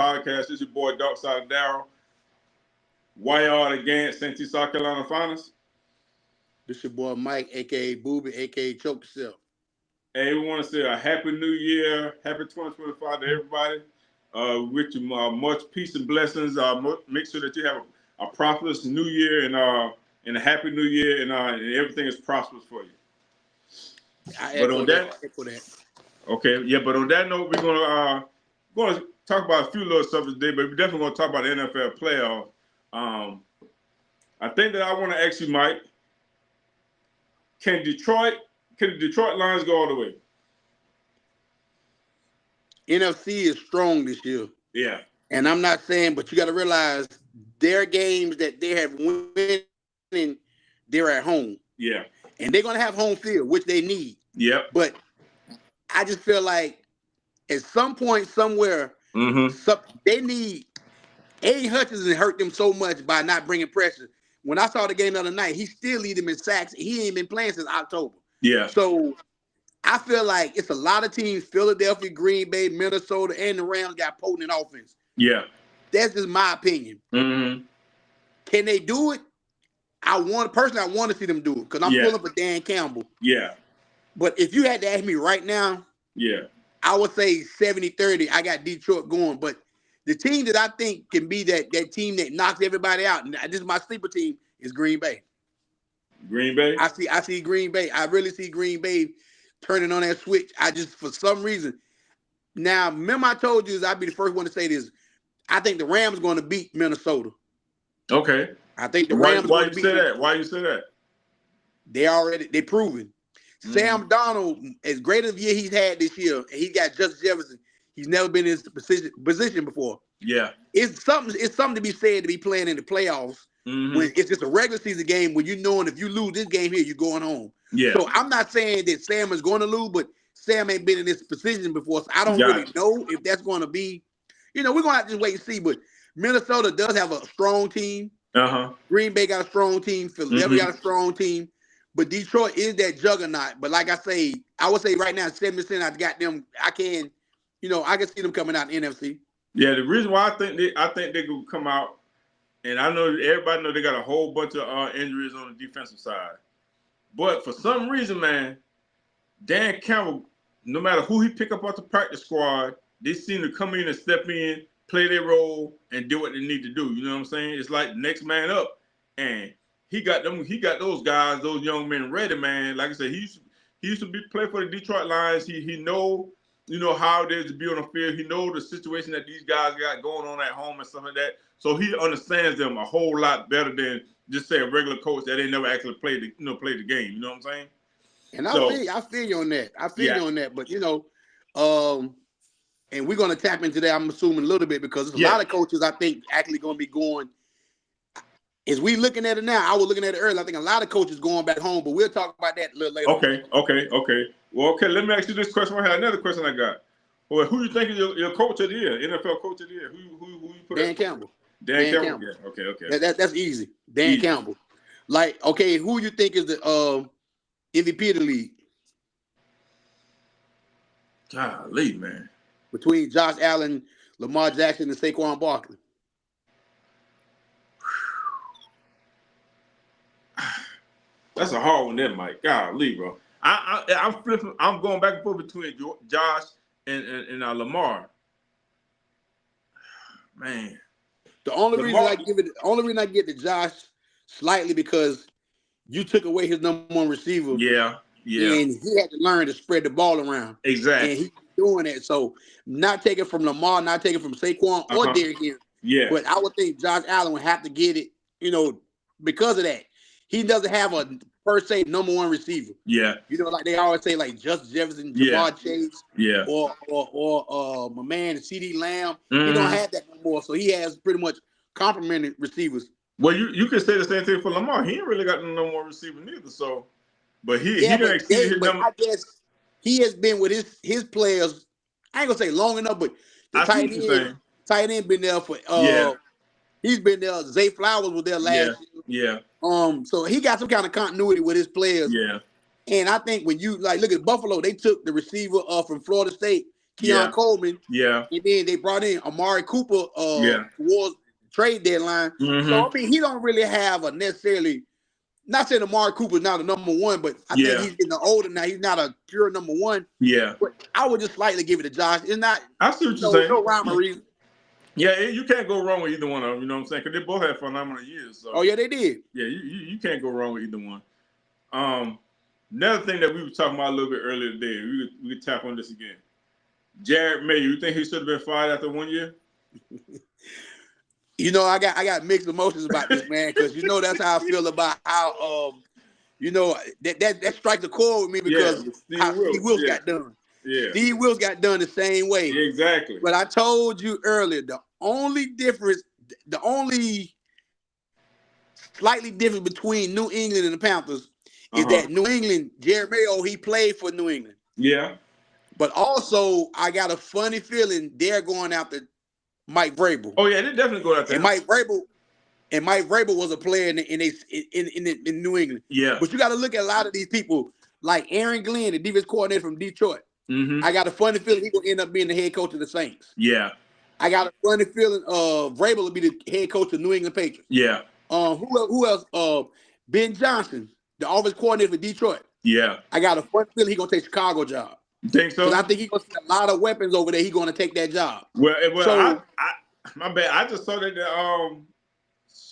Podcast. This is your boy, Darkside Darryl. Why y'all against St. South Carolina Finals? This your boy Mike, a.k.a. Booby, a.k.a. Choke Yourself. Hey, we want to say a happy new year, happy 2025 to everybody. Wish you much peace and blessings. Make sure that you have a prosperous new year and a happy new year and everything is prosperous for you. I echo that. Okay, yeah, but on that note, we're gonna talk about a few little subjects today, but we're definitely gonna talk about the NFL playoffs. I think that I want to ask you, Mike, can the Detroit Lions go all the way? NFC is strong this year. Yeah. And I'm not saying, but you got to realize their games that they have winning, they're at home. Yeah. And they're going to have home field, which they need. Yep. But I just feel like at some point, somewhere, they need Aiden Hutchinson hurt them so much by not bringing pressure. When I saw the game the other night, he still lead them in sacks. He ain't been playing since October. Yeah. So I feel like it's a lot of teams, Philadelphia, Green Bay, Minnesota, and the Rams got potent offense. Yeah. That's just my opinion. Mm-hmm. Can they do it? I want to see them do it because I'm pulling for Dan Campbell. Yeah. But if you had to ask me right now, I would say 70-30. I got Detroit going. But the team that I think can be that team that knocks everybody out, and this is my sleeper team, is Green Bay. Green Bay? I see Green Bay. I really see Green Bay turning on that switch. I just, for some reason. Now, remember I told you I'd be the first one to say this. I think the Rams are going to beat Minnesota. Okay. I think the Rams Why you say that? Why you say that? They proven. Sam Darnold, as great of a year he's had this year, and he got Justin Jefferson. He's never been in this position before. Yeah. It's something to be said to be playing in the playoffs when it's just a regular season game when you knowing if you lose this game here, you're going home. Yeah. So I'm not saying that Sam is going to lose, but Sam ain't been in this position before. So I don't really know if that's going to be, we're going to have to wait and see. But Minnesota does have a strong team. Green Bay got a strong team. Philadelphia got a strong team. But Detroit is that juggernaut. But like I say, I would say right now, 70% I got them. I can see them coming out in the NFC. Yeah, the reason why I think they could come out, and I know everybody know they got a whole bunch of injuries on the defensive side. But for some reason, man, Dan Campbell, no matter who he pick up off the practice squad, they seem to come in and step in, play their role, and do what they need to do. You know what I'm saying? It's like next man up. And he got those guys, those young men ready, man. Like I said, he used to play for the Detroit Lions. He know how it is to be on the field. He knows the situation that these guys got going on at home and stuff like that. So he understands them a whole lot better than just say a regular coach that ain't never actually played the game. You know what I'm saying? And I feel you on that. I feel you on that. But and we're gonna tap into that, I'm assuming a little bit, because there's a lot of coaches I think actually gonna be going. As we looking at it now, I was looking at it earlier. I think a lot of coaches going back home, but we'll talk about that a little later. Okay. Well, let me ask you this question. I have another question I got. Well, who you think is your coach of the year, NFL coach of the year? Who you put? Dan Campbell. Dan Campbell. Yeah. Okay. That's easy. Dan Campbell. Like, okay, who you think is the MVP of the league? Golly, man. Between Josh Allen, Lamar Jackson, and Saquon Barkley. That's a hard one there, Mike. Golly, bro. I'm flipping. I'm going back and forth between Josh and Lamar. Man. The only reason I give it to Josh slightly because you took away his number one receiver. Yeah. And he had to learn to spread the ball around. Exactly. And he's doing it. So not taking from Lamar, not taking from Saquon or Derrick Henry. Yeah. But I would think Josh Allen would have to get it, because of that. He doesn't have a per se number one receiver. Yeah. Like they always say, like Justin Jefferson, Jamar Chase, or my man CeeDee Lamb. He don't have that no more. So he has pretty much complimented receivers. Well, you could say the same thing for Lamar. He ain't really got no more receiver neither. So, but he didn't exceed his number. I guess he has been with his players. I ain't gonna say long enough, but the tight end been there for. He's been there. Zay Flowers was there last year. Yeah. So he got some kind of continuity with his players. Yeah. And I think when you look at Buffalo, they took the receiver from Florida State, Keon Coleman. Yeah. And then they brought in Amari Cooper towards trade deadline. So, I mean, he don't really have a necessarily, not saying Amari Cooper's not a number one, but I think he's getting older now. He's not a pure number one. Yeah. But I would just slightly give it to Josh. It's not, I see what you're saying. No rhyme or reason. Yeah, you can't go wrong with either one of them. You know what I'm saying? Because they both had phenomenal years. So. Oh, yeah, they did. Yeah, you can't go wrong with either one. Another thing that we were talking about a little bit earlier today, we could tap on this again. Jerod Mayo, you think he should have been fired after 1 year? You know, I got mixed emotions about this, man, because you know that's how I feel about how you know that strikes a chord with me because how Steve Wilks got done. Yeah. Steve Wilks got done the same way. Exactly. But I told you earlier, the only slightly difference between New England and the Panthers is that New England, Jerod Mayo, he played for New England. Yeah. But also, I got a funny feeling they're going after Mike Vrabel. Oh yeah, they definitely go after and Mike Vrabel was a player in New England. Yeah. But you got to look at a lot of these people, like Aaron Glenn, the defense coordinator from Detroit. I got a funny feeling he's gonna end up being the head coach of the Saints. Yeah. I got a funny feeling Vrabel will be the head coach of New England Patriots. Yeah. Who else? Ben Johnson, the offensive coordinator for Detroit. Yeah. I got a funny feeling he's gonna take Chicago job. You think so? Because I think he's gonna see a lot of weapons over there. He's gonna take that job. Well, so, my bad. I just saw that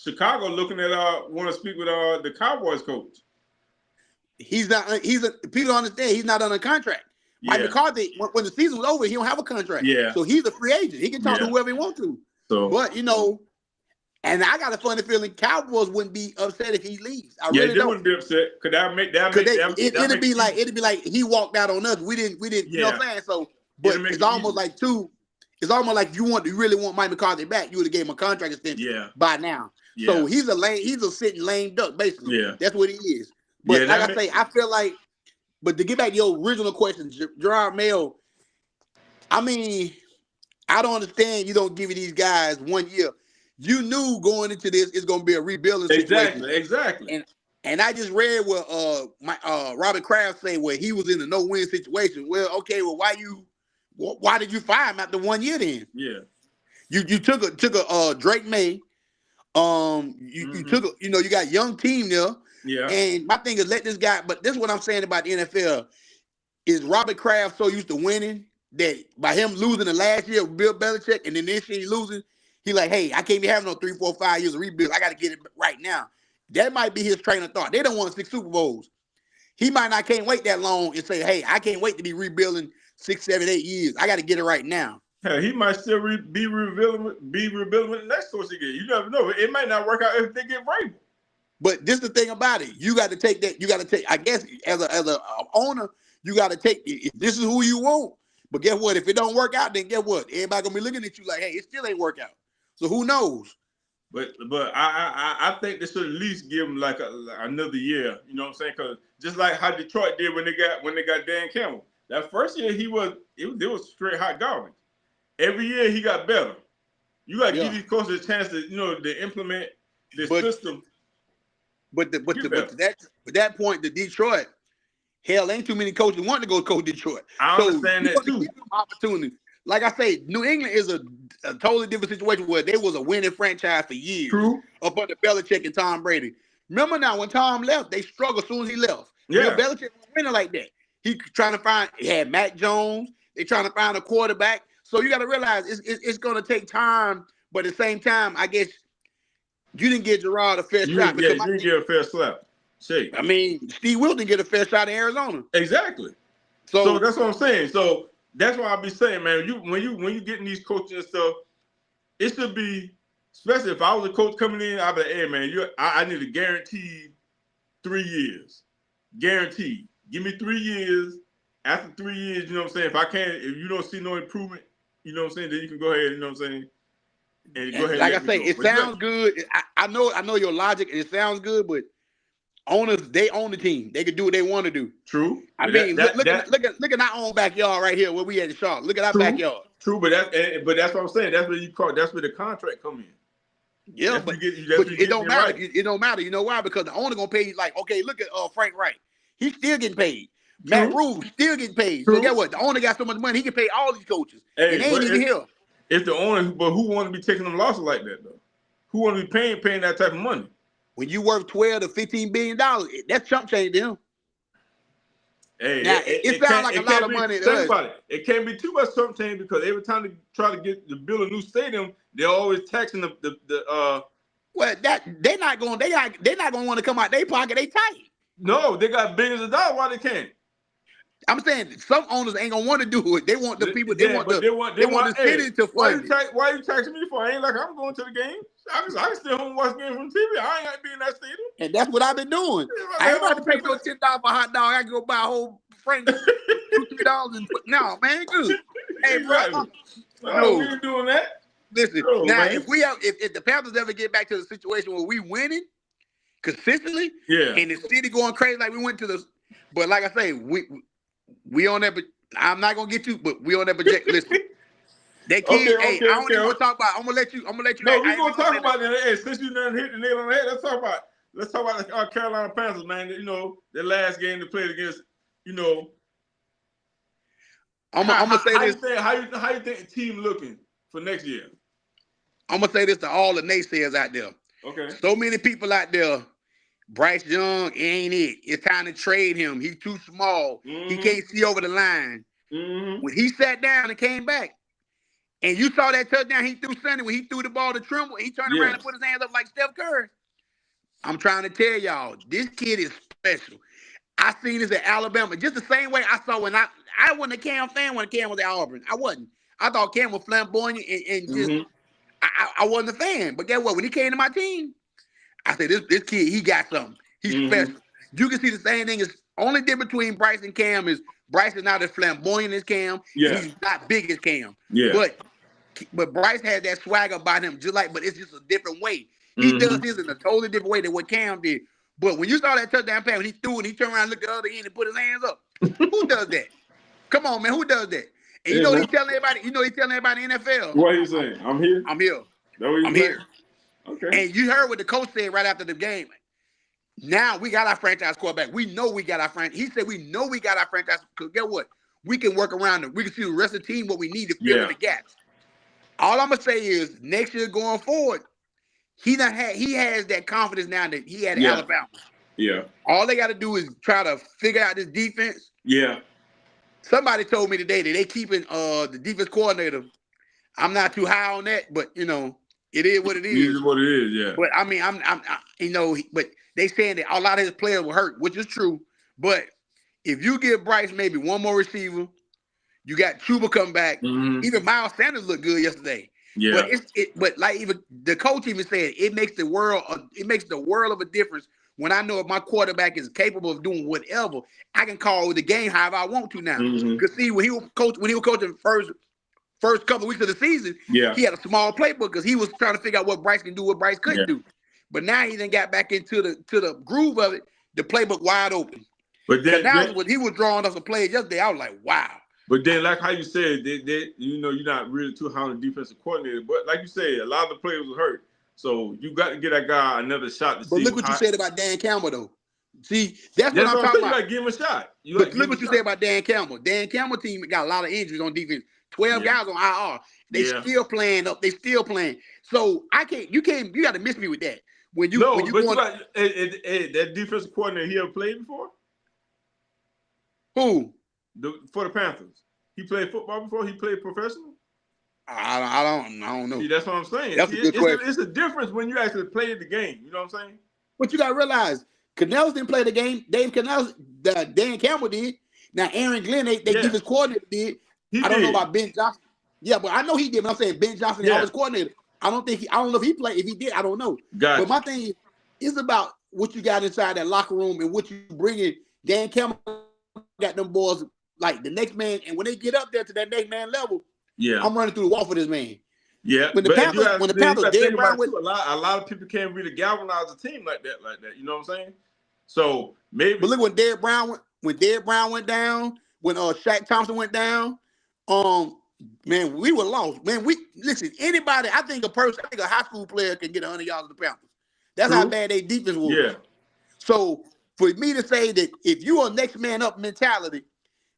Chicago looking at want to speak with the Cowboys coach. People understand he's not on a contract. Mike McCarthy, when the season was over, he don't have a contract. Yeah. So he's a free agent. He can talk to whoever he wants to. So, but you know, and I got a funny feeling Cowboys wouldn't be upset if he leaves. I really they wouldn't be upset. It'd be like he walked out on us. We didn't. You know what I'm saying? So, but it's almost like It's almost like you really want Mike McCarthy back. You would have gave him a contract extension by now. Yeah. So he's a sitting lame duck, basically. Yeah. That's what he is. But like I say, I feel like, but to get back to your original question, Jerod Mayo, I mean, I don't understand you don't give these guys 1 year. You knew going into this it's going to be a rebuilding situation. Exactly. And I just read what Robert Kraft say where he was in a no-win situation. Well, okay, well, why did you fire him after 1 year then? Yeah. You took a Drake May. You took you got young team there. Yeah. And my thing is let this guy, but this is what I'm saying about the NFL, is Robert Kraft so used to winning that by him losing the last year with Bill Belichick and then this year he losing, he like, hey, I can't be having no 3, 4, 5 years of rebuild. I got to get it right now. That might be his train of thought. They don't want 6 Super Bowls. He might not can't wait that long and say, hey, I can't wait to be rebuilding 6, 7, 8 years. I got to get it right now. Hell, he might still be rebuilding with the next coach again. You never know. It might not work out if they get Vrabel. But this is the thing about it. You got to take that. You got to take. I guess as a owner, you got to take. If this is who you want. But guess what? If it don't work out, then guess what? Everybody gonna be looking at you like, hey, it still ain't work out. So who knows? But I think they should at least give him like another year. You know what I'm saying? Because just like how Detroit did when they got Dan Campbell. That first year it was straight hot garbage. Every year he got better. You got to give these coaches a chance to implement this system. But that point, the Detroit, hell, ain't too many coaches want to go coach Detroit. I understand that too. Opportunity. Like I say, New England is a totally different situation where they was a winning franchise for years. True. Up under Belichick and Tom Brady. Remember now when Tom left, they struggled as soon as he left. Yeah. Belichick was winning like that. He had Mac Jones. They trying to find a quarterback. So you got to realize it's going to take time. But at the same time, I guess you didn't get Jerod a fair shot. Yeah, you didn't get a fair slap. See. I mean, Steve Wilks didn't get a fair shot in Arizona. Exactly. So that's what I'm saying. So that's why I be saying, man, when you getting these coaches and stuff, it should be, especially if I was a coach coming in, I'd be like, hey, man, I need a guaranteed 3 years. Guaranteed. Give me 3 years. After 3 years, you know what I'm saying? If you don't see no improvement, you know what I'm saying, then you can go ahead, you know what I'm saying? And go ahead. Like I say, it sounds good. I know your logic, and it sounds good, but owners, they own the team. They can do what they want to do. True. I mean, look at our own backyard right here where we at the Charlotte. Look at our backyard. True, but that's what I'm saying. That's where the contract come in. Yeah, but it don't matter. Right. It don't matter. You know why? Because the owner gonna pay you like, okay, look at Frank Wright. He's still getting paid. Matt Rule still getting paid. So guess what? The owner got so much money, he can pay all these coaches. Hey, and they ain't even here. If the owner, but who want to be taking them losses like that though? Who want to be paying that type of money? When you worth $12 to $15 billion, that's chump change to him. Hey, now, it sounds like a lot of money. Think about it. It can't be too much chump change because every time they try to build a new stadium, they're always taxing the Well, they're not going to want to come out their pocket. They tight. No, they got billions of dollars. Why they can't? I'm saying some owners ain't gonna want to do it. They want the people. They want the city to fund it. Why you taxing me for? I ain't like I'm going to the game. I can stay home and watch games from TV. I ain't got to be in that stadium. And that's what I've been doing. I ain't about to pay for $10 for a hot dog. I can go buy a whole frame $2-3 and put. No, man, good. Hey, bro, no, we ain't doing that. Listen, now man. If the Panthers ever get back to the situation where we winning consistently, and the city going crazy like we went to the, but like I say, we on that. But I'm not gonna get you. But we on that project. Listen, they keep. I don't even want to talk about. I'm gonna let you. No, we gonna talk about that. Hey, since you done hit the nail on the head, let's talk about the Carolina Panthers, man. You know, the last game they played against. You know, I'm gonna say this. How you think the team looking for next year? I'm gonna say this to all the naysayers out there. Okay. So many people out there. Bryce Young ain't it. It's time to trade him. He's too small. He can't see over the line. When he sat down and came back, and you saw that touchdown he threw Sunday when he threw the ball to Trimble, he turned around and put his hands up like Steph Curry. I'm trying to tell y'all, this kid is special. I seen this at Alabama just the same way I saw when I wasn't a Cam fan when Cam was at Auburn. I wasn't. I thought Cam was flamboyant and just I wasn't a fan. But guess what? When he came to my team, I said, this kid, he got something. He's special. You can see the same thing. Is only difference between Bryce and Cam is Bryce is not as flamboyant as Cam. Yeah. He's not big as Cam. Yeah. But Bryce has that swag about him, but it's just a different way. He does this in a totally different way than what Cam did. But when you saw that touchdown pass, when he threw it, he turned around and looked at the other end and put his hands up. Who does that? Come on, man. Who does that? And you know he's telling everybody, he's telling everybody in the NFL. What are you saying? I'm here. I'm here. I'm here. Okay. And you heard what the coach said right after the game. Now we got our franchise quarterback. We know we got our franchise. He said we know we got our franchise. Because guess what? We can work around it. We can see the rest of the team what we need to fill in the gaps. All I'm gonna say is next year going forward, he has that confidence now that he had at Alabama. Yeah. All they got to do is try to figure out this defense. Yeah. Somebody told me today that they keeping the defense coordinator. I'm not too high on that, but it is what it is. It is what it is, yeah. But I mean, but they saying that a lot of his players were hurt, which is true. But if you give Bryce maybe one more receiver, you got Chuba come back. Even Miles Sanders looked good yesterday. Yeah. But like even the coach even said it makes the world of a difference when I know if my quarterback is capable of doing whatever. I can call the game however I want to now. Because see, when he was coaching first couple of weeks of the season, he had a small playbook because he was trying to figure out what Bryce can do, what Bryce couldn't do. But now he then got back into the groove of it, the playbook wide open. But then when he was drawing us a play yesterday, I was like, wow. But then, like how you said, you're not really too high on the defensive coordinator. But like you said, a lot of the players were hurt. So you got to get that guy another shot to see. But look what you said about Dan Campbell, though. See, that's what I'm talking about. You got to give him a shot. But look what you said about Dan Campbell. Dan Campbell team got a lot of injuries on defense. 12 guys on IR. They still playing up. They still playing. So you got to miss me with that. That defensive coordinator he ever played before? Who? For the Panthers. He played football before? He played professional? I don't know. See, that's what I'm saying. That's a good question. It's a difference when you actually play the game. You know what I'm saying? But you got to realize, Canales didn't play the game. Dave Canales, Dan Campbell did. Now, Aaron Glenn, they defense coordinator did. I don't know about Ben Johnson. Yeah, but I know he did. But I'm saying Ben Johnson is his coordinator. I don't know if he played. If he did, I don't know. But my thing is about what you got inside that locker room and what you bring in. Dan Campbell got them boys like the next man, and when they get up there to that next man level, I'm running through the wall for this man. Yeah, when the Panthers, a lot of people can't really galvanize a team like that. You know what I'm saying? So maybe. But look, when Derrick Brown went down, when Shaq Thompson went down, man, we were lost. Man, listen. Anybody, I think a high school player can get 100 yards of the Panthers. That's how bad their defense was. Yeah. So for me to say that if you are next man up mentality,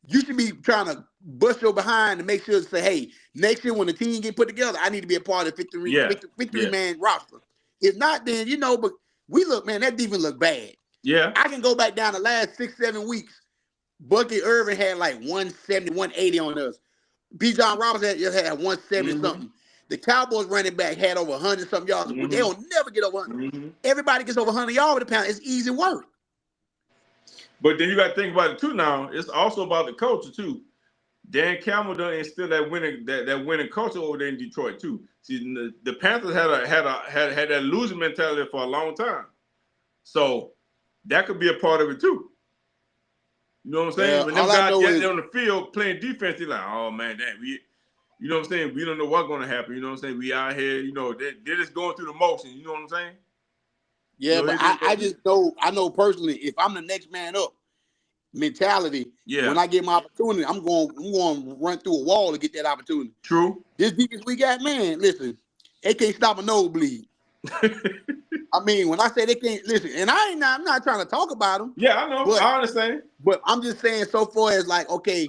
you should be trying to bust your behind to make sure to say, hey, next year when the team get put together, I need to be a part of the 53-man roster. If not, then, but we look, man, that defense look bad. Yeah. I can go back down the last 6-7 weeks. Bucky Irvin had like 170, 180 on us. B. John Robinson had 170 something. The Cowboys running back had over 100 something yards. They don't never get over 100. Everybody gets over 100 yards with a pound. It's easy work. But then you got to think about it too. Now it's also about the culture too. Dan Campbell done instill that winning culture over there in Detroit too. See, the Panthers had that losing mentality for a long time, so that could be a part of it too. You know what I'm saying? When them guys get on the field playing defense, they're like, oh man, you know what I'm saying? We don't know what's going to happen. You know what I'm saying? We out here, they're just going through the motion. You know what I'm saying? Yeah, but I know personally, if I'm the next man up mentality, when I get my opportunity, I'm going to run through a wall to get that opportunity. True. This defense we got, man, listen, they can't stop a nosebleed. I mean, when I say they can't, listen, and I'm not trying to talk about them. Yeah, I know. I understand. But I'm just saying so far as like, okay,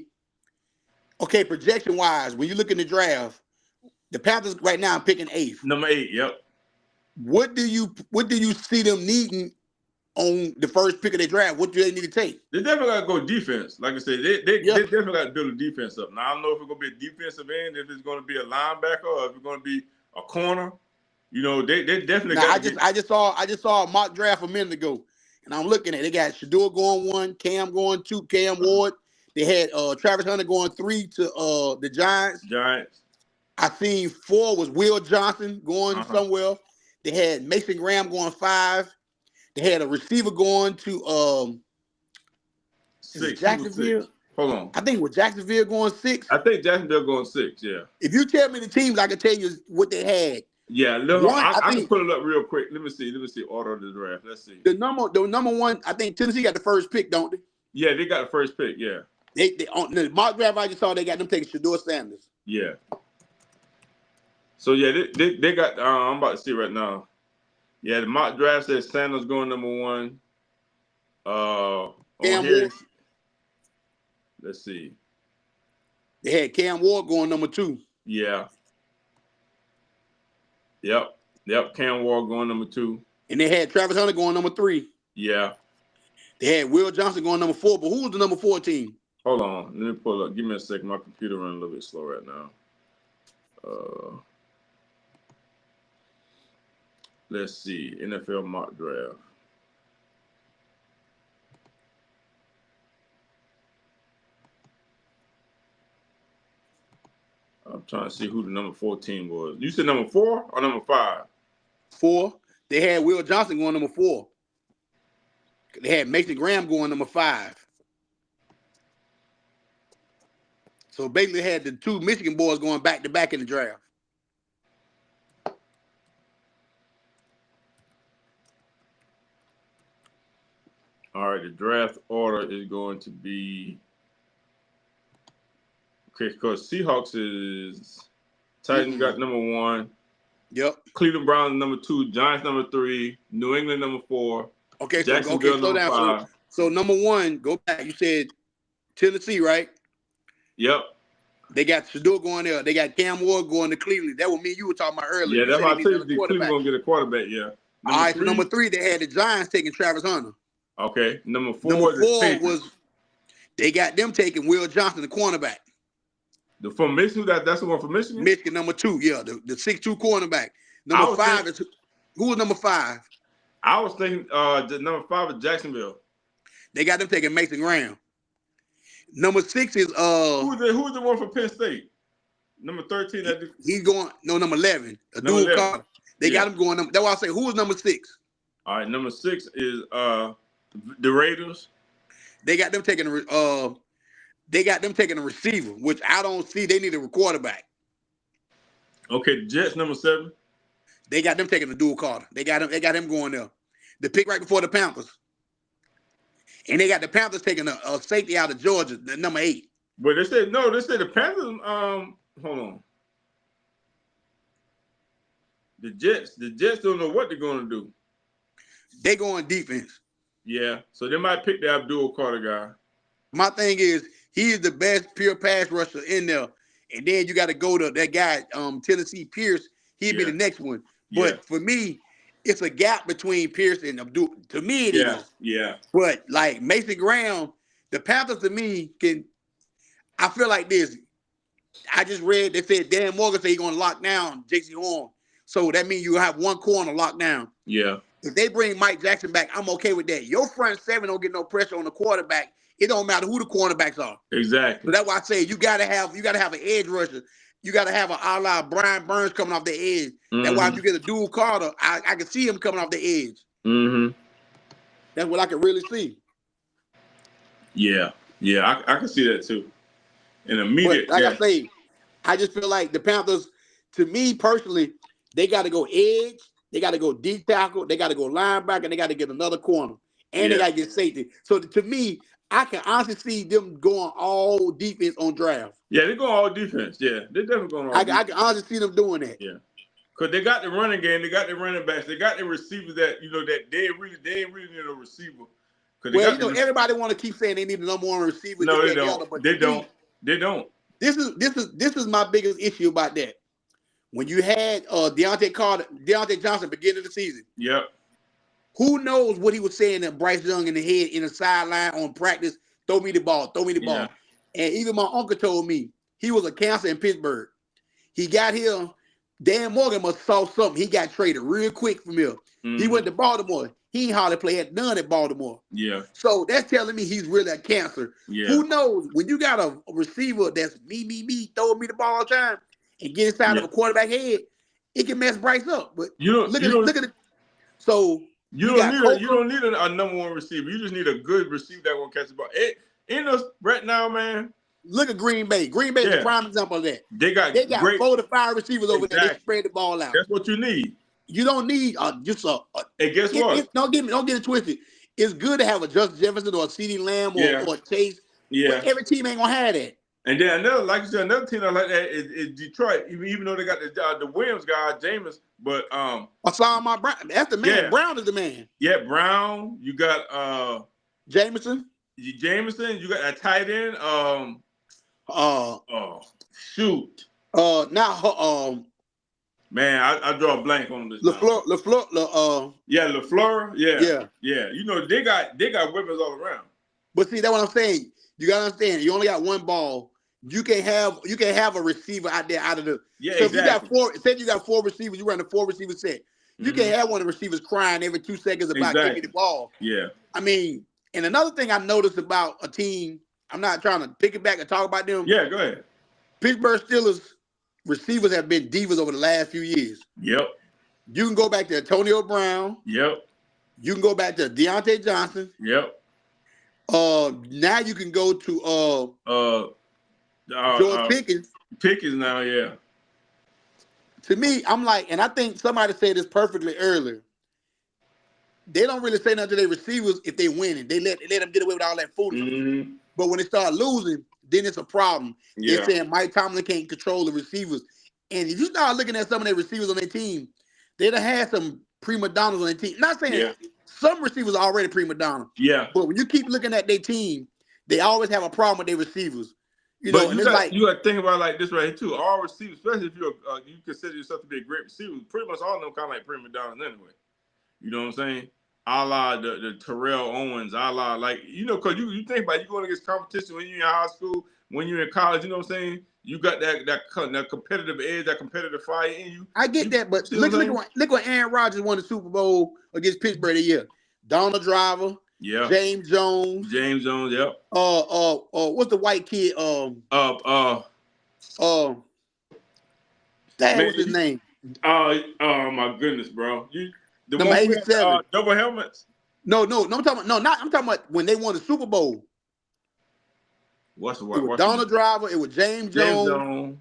projection-wise, when you look in the draft, the Panthers right now are picking 8th. Number 8, yep. What do you see them needing on the first pick of their draft? What do they need to take? They definitely got to go defense. Like I said, they definitely got to build a defense up. Now, I don't know if it's going to be a defensive end, if it's going to be a linebacker, or if it's going to be a corner. They definitely got to I just saw a mock draft a minute ago, and I'm looking at it. They got Shedeur going 1, Cam going 2, Cam Ward. They had Travis Hunter going 3 to the Giants. I seen 4 was Will Johnson going somewhere. They had Mason Graham going 5. They had a receiver going to 6. Jacksonville. 6. Hold on. I think it was Jacksonville going 6. I think Jacksonville going 6, yeah. If you tell me the teams, I can tell you what they had. Yeah, I can pull it up real quick. Let me see order of the draft. Let's see. The number 1, I think Tennessee got the first pick, don't they? Yeah, they got the first pick, yeah. They on the mock draft I just saw, they got them taking Shedeur Sanders. Yeah. So yeah, they got I'm about to see right now. Yeah, the mock draft says Sanders going number 1. Cam Ward. Let's see. They had Cam Ward going number 2. Yeah. Yep. Cam Ward going number 2. And they had Travis Hunter going number 3. Yeah. They had Will Johnson going number 4. But who was the number 4 team? Hold on. Let me pull up. Give me a second. My computer running a little bit slow right now. Let's see. NFL mock draft. I'm trying to see who the number 4 team was. You said number 4 or number 5? 4. They had Will Johnson going number 4. They had Mason Graham going number 5. So basically had the 2 Michigan boys going back to back in the draft. All right, the draft order is going to be because Seahawks is Titans got number 1. Yep. Cleveland Browns number 2. Giants number 3. New England number 4. Okay, Jacksonville slow down. 5. So number 1, go back. You said Tennessee, right? Yep. They got Shedeur going there. They got Cam Ward going to Cleveland. That was me you were talking about earlier. Yeah, that's why I told you Cleveland going to get a quarterback, yeah. All right, so number 3, they had the Giants taking Travis Hunter. Okay, number 4 was they got them taking Will Johnson, the cornerback. From Michigan, that's the one from Michigan? Michigan, number 2, yeah, the 6'2" cornerback. Number 5 is who was number 5? I was thinking the number 5 is Jacksonville. They got them taking Mason Graham. Number 6 is who's the one from Penn State? Number 13. He's going number 11. Dual Carter. They got him going. That's why I say who was number 6. All right, number 6 is the Raiders. They got them taking a receiver, which I don't see. They need a quarterback. Okay, the Jets number 7. They got them taking a dual Carter. They got him going there. The pick right before the Panthers. And they got the Panthers taking a safety out of Georgia, the number 8. But they said the Panthers. Hold on. The Jets don't know what they're going to do. They going defense. Yeah. So they might pick the Abdul Carter guy. My thing is, he is the best pure pass rusher in there. And then you got to go to that guy, Tennessee Pierce. He'd be the next one. But for me, it's a gap between Pierce and Abdul. To me, it is. Yeah. But like Mason Graham, the Panthers to me I feel like this. I just read they said Dan Morgan said he's going to lock down J.C. Horn. So that means you have one corner locked down. Yeah. If they bring Mike Jackson back, I'm okay with that. Your front seven don't get no pressure on the quarterback. It don't matter who the cornerbacks are. Exactly. So that's why I say you gotta have an edge rusher. You gotta have an a la Brian Burns coming off the edge. That's why if you get a dual Carter, I can see him coming off the edge. That's what I can really see. Yeah. I can see that too. In immediate. But like I say, I just feel like the Panthers, to me personally, they got to go edge. They got to go deep tackle. They got to go linebacker. And they got to get another corner. And they got to get safety. So to me, I can honestly see them going all defense on draft. Yeah, they're going all defense. Yeah, they're definitely going all defense. I can honestly see them doing that. Yeah. Because they got the running game. They got the running backs. They got the receivers that, that they ain't really need a receiver. Well, everybody want to keep saying they need the number one receiver. No, they don't. They don't. This is my biggest issue about that. When you had Deontay Johnson beginning of the season. Yep. Who knows what he was saying to Bryce Young in the head in the sideline on practice? Throw me the ball. And even my uncle told me he was a counselor in Pittsburgh. He got here. Dan Morgan must have saw something. He got traded real quick from here. He went to Baltimore. He ain't hardly played none at Baltimore. Yeah. So that's telling me he's really a cancer. Yeah. Who knows? When you got a receiver that's me, throwing me the ball all the time and get inside of a quarterback head, it can mess Bryce up. But look at it. So you don't need a number one receiver. You just need a good receiver that won't catch the ball. In us right now, man. Look at Green Bay. Green Bay is a prime example of that. They got 4 to 5 receivers over there. They spread the ball out. That's what you need. You don't need just a. And guess what? Don't get it twisted. It's good to have a Justin Jefferson or a CeeDee Lamb or Chase. Yeah. But every team ain't gonna have that. And then another team that like that is Detroit. Even though they got the Williams guy, Jameis, but Brown. That's the man. Yeah. Brown is the man. Yeah, Brown. You got Jameson. You got a tight end. Man, I draw a blank on this. LaFleur. Yeah, LaFleur. Yeah. They got weapons all around. But see, that's what I'm saying. You gotta understand. You only got one ball. You can have a receiver out there out of the. Yeah, so exactly. If you got 4 receivers, you run a 4-receiver set. You can't have one of the receivers crying every 2 seconds about giving the ball. Yeah. I mean, and another thing I noticed about a team, I'm not trying to pick it back and talk about them. Yeah, go ahead. Pittsburgh Steelers receivers have been divas over the last few years. Yep. You can go back to Antonio Brown. Yep. You can go back to Deontay Johnson. Yep. Now you can go to George Pickens. Pickens now, yeah. To me, I'm like, and I think somebody said this perfectly earlier. They don't really say nothing to their receivers if they winning. They let them get away with all that foolishness. But when they start losing, then it's a problem. Yeah. They're saying Mike Tomlin can't control the receivers. And if you start looking at some of their receivers on their team, they'd have had some prima donnas on their team. Not saying some receivers are already prima donna. Yeah. But when you keep looking at their team, they always have a problem with their receivers. You got to think about it like this right here too. All receivers, especially if you consider yourself to be a great receiver, pretty much all of them kind of like prima donnas anyway. You know what I'm saying? A la the Terrell Owens, a la because you think about it, you're going against competition when you're in high school, when you're in college. You know what I'm saying? You got that competitive edge, that competitive fire in you. I get that, but look what Aaron Rodgers won the Super Bowl against Pittsburgh that year. Donald Driver. Yeah. James Jones. Yep. What's the white kid? What's his name? Oh my goodness, bro. The number 87. Double helmets. No. I'm talking about when they won the Super Bowl. What's the white? It was Donald Driver. It was James Jones.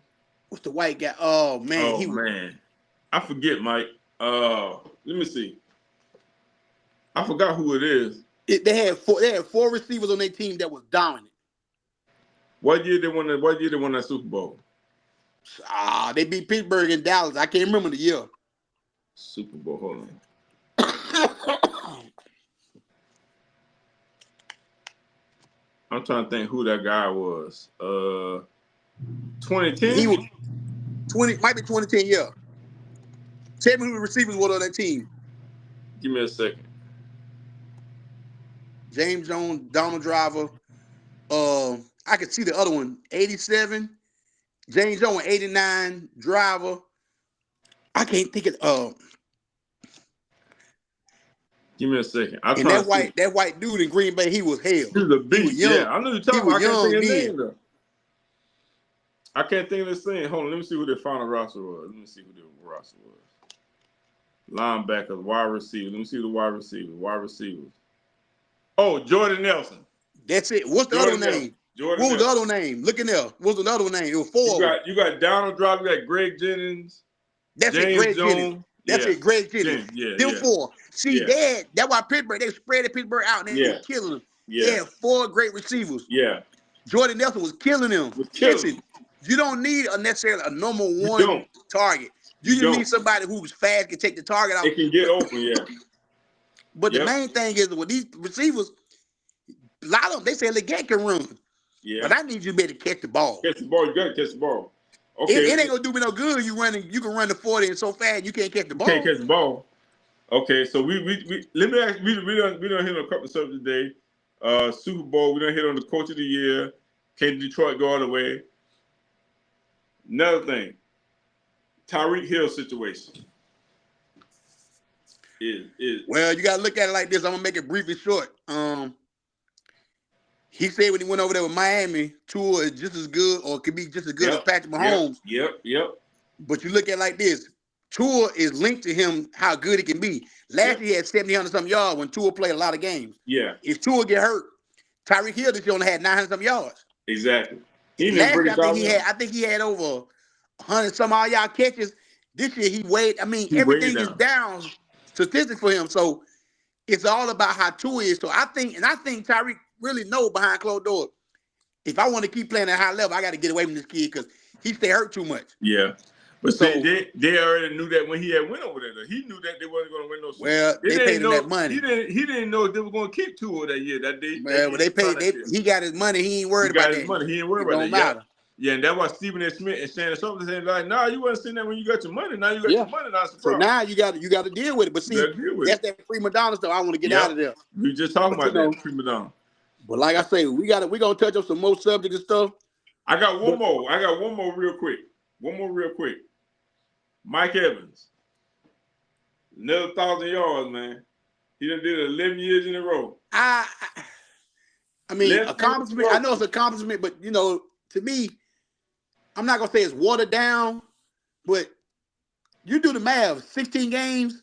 What's the white guy? Oh man, man. I forget, Mike. Let me see. I forgot who it is. They had 4 receivers on their team that was dominant. What year they won that Super Bowl? They beat Pittsburgh and Dallas. I can't remember the year. Super Bowl. Hold on. I'm trying to think who that guy was. 2010. He was 20, might be 2010. Yeah. Tell me who the receivers were on that team. Give me a second. James Jones, Donald Driver. I could see the other one. 87. James Jones, 89. Driver. I can't think of. Give me a second. And that white dude in Green Bay, he was hell. He was a beast. Yeah, I know you're talking about. I can't think of his name though. I can't think of his name. Hold on, let me see who their final roster was. Let me see who their roster was. Linebackers, wide receivers. Let me see the wide receivers. Wide receivers. Oh, Jordan Nelson. That's it. What's the other name? What was the other name? Look in there. What was the other name? It was four. You got Donald Driver. You got Greg Jennings. That's James it, Greg Jones. Jennings. That's it, Greg Jennings. Them four. See, that's why Pittsburgh, they spread Pittsburgh out and they were killing them. They had four great receivers. Yeah. Jordan Nelson was killing them. Listen, you don't need necessarily a number one target. You just need somebody who's fast, can take the target out. It can get open, But the main thing is with these receivers, a lot of them, they say Leggett can run. Yeah. But I need you to be able to catch the ball. Catch the ball. You got to catch the ball. Okay. It ain't going to do me no good. You can run the 40 and so fast you can't catch the ball. Can't catch the ball. Okay, so we let me ask, we done hit on a couple of subjects today. Super Bowl, we done hit on the coach of the year. Can Detroit go all the way? Another thing, Tyreek Hill situation. Well, you gotta look at it like this. I'm gonna make it brief and short. He said when he went over there with Miami, Tua is just as good or could be just as good as Patrick Mahomes. Yep. But you look at it like this. Tua is linked to him how good he can be. Last year he had 700-something yards when Tua played a lot of games. Yeah. If Tua get hurt, Tyreek Hill this year only had 900-something yards. Exactly. Last year I think he had over 100-some odd yard catches. This year he weighed. I mean, everything is down statistic for him. So it's all about how Tua is. So I think Tyreek really know behind closed doors. If I want to keep playing at a high level, I got to get away from this kid because he stay hurt too much. Yeah. But so, they already knew that when he had went over there. He knew that they wasn't going to win no Super Bowl. Well, they paid him that money. He didn't know if they were going to keep Tua that year. That day. Well, they paid. He got his money. He ain't worried about that. He got his money. He ain't worried about that. Matter. Yeah, and that's why Stephen A. Smith and Shannon Sharpe said like, "Nah, you wasn't saying that when you got your money. Now you got your money. Now so now you got to deal with it. But see, that's that prima donna stuff. I want to get out of there. We just talking about that prima donna. But like I say, we're gonna touch on some more subjects and stuff. I got one more real quick. Mike Evans, another 1,000 yards, man. He done did it 11 years in a row. I mean, accomplishment. I know it's an accomplishment, but to me, I'm not gonna say it's watered down. But you do the math: 16 games,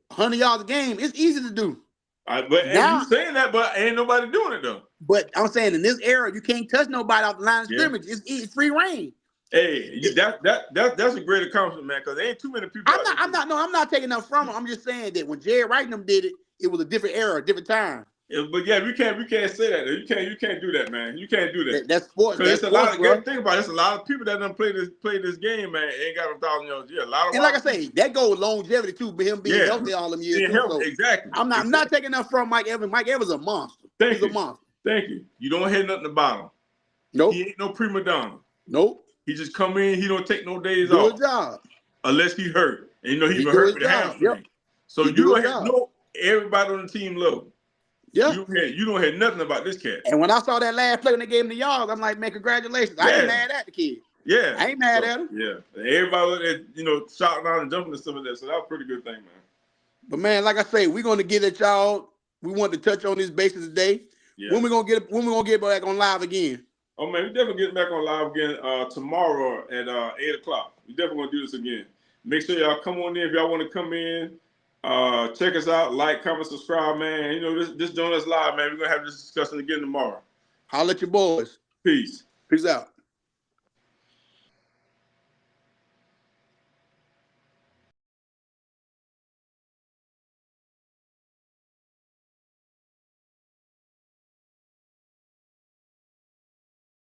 100 yards a game. It's easy to do. But now, you saying that, but ain't nobody doing it though. But I'm saying in this era, you can't touch nobody off the line of scrimmage. It's free reign. Hey, that's a great accomplishment, man. Because there ain't too many people. I'm not taking nothing from him. I'm just saying that when Jerry Rice did it, it was a different era, a different time. Yeah, but yeah, we can't say that. You can't do that, man. You can't do that. That's sports. Because it's a lot of think about it. It's a lot of people that done play this game, man. Ain't got 1,000 yards. Yeah, a lot of. And like I say, that goes longevity too. But him being healthy all them years. So exactly. I'm not taking nothing from Mike Evans. Mike Evans is a monster. He's a monster. Thank you. You don't hit nothing about him. Nope. He ain't no prima donna. Nope. He just come in. He don't take no days off. Good job. Unless he hurt. And he been hurt with a hamstring. Yep. So you don't have everybody on the team love him. Yeah. You don't hear nothing about this cat. And when I saw that last play when they gave him the yards, I'm like, man, congratulations. I ain't mad at the kid. Yeah. I ain't mad at him. Yeah. Everybody shouting out and jumping and stuff like that. So that was a pretty good thing, man. But man, like I say, we're gonna get at y'all. We want to touch on this basis today. Yeah. When we gonna get back on live again? Oh man, we definitely get back on live again tomorrow at 8:00. We definitely gonna do this again. Make sure y'all come on in if y'all want to come in. Check us out, like, comment, subscribe, man. Just join us live, man. We're gonna have this discussion again tomorrow. Holla at your boys. Peace. Peace out.